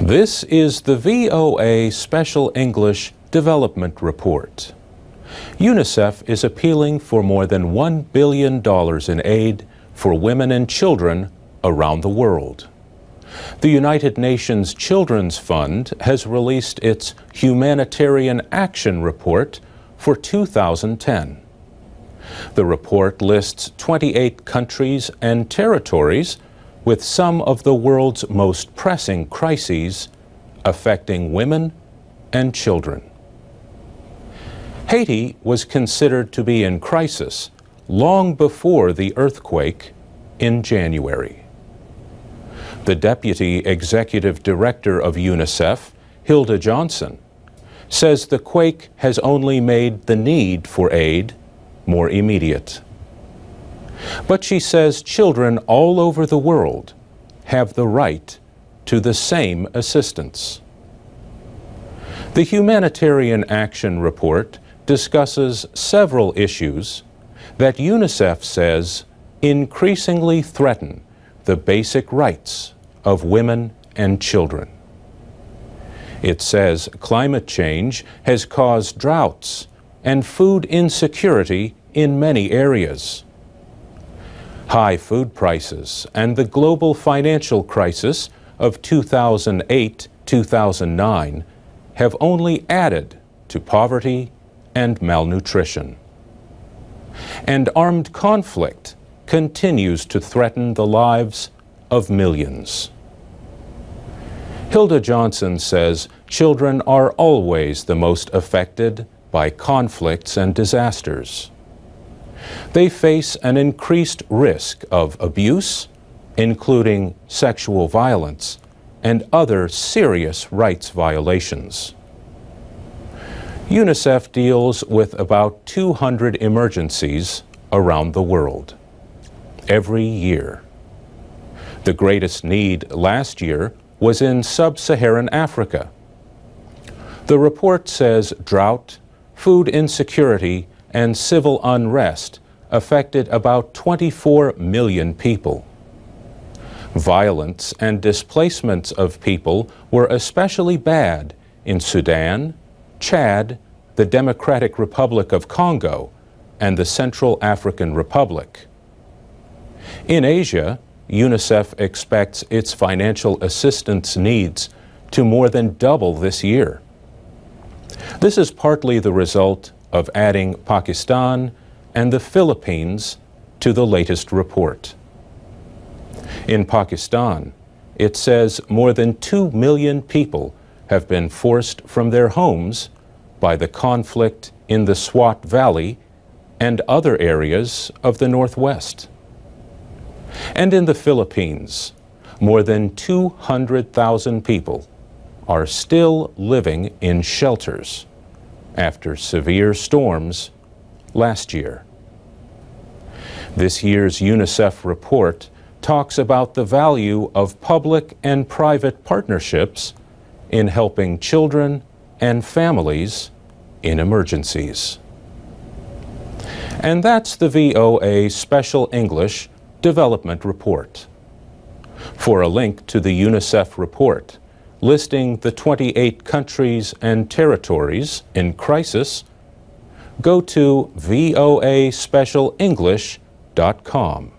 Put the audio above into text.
This is the VOA Special English Development Report. UNICEF is appealing for more than $1 billion in aid for women and children around the world. The United Nations Children's Fund has released its Humanitarian Action Report for 2010. The report lists 28 countries and territories with some of the world's most pressing crises affecting women and children. Haiti was considered to be in crisis long before the earthquake in January. The Deputy Executive Director of UNICEF, Hilda Johnson, says the quake has only made the need for aid more immediate. But she says children all over the world have the right to the same assistance. The Humanitarian Action Report discusses several issues that UNICEF says increasingly threaten the basic rights of women and children. It says climate change has caused droughts and food insecurity in many areas. High food prices and the global financial crisis of 2008-2009 have only added to poverty and malnutrition. And armed conflict continues to threaten the lives of millions. Hilda Johnson says children are always the most affected by conflicts and disasters. They face an increased risk of abuse, including sexual violence and other serious rights violations. UNICEF deals with about 200 emergencies around the world every year. The greatest need last year was in sub-Saharan Africa. The report says drought, food insecurity, and civil unrest affected about 24 million people. Violence and displacements of people were especially bad in Sudan, Chad, the Democratic Republic of Congo, and the Central African Republic. In Asia, UNICEF expects its financial assistance needs to more than double this year. This is partly the result of adding Pakistan and the Philippines to the latest report. In Pakistan, it says more than 2 million people have been forced from their homes by the conflict in the Swat Valley and other areas of the Northwest. And in the Philippines, more than 200,000 people are still living in shelters after severe storms last year. This year's UNICEF report talks about the value of public and private partnerships in helping children and families in emergencies. And that's the VOA Special English Development Report. For a link to the UNICEF report listing the 28 countries and territories in crisis, go to voaspecialenglish.com.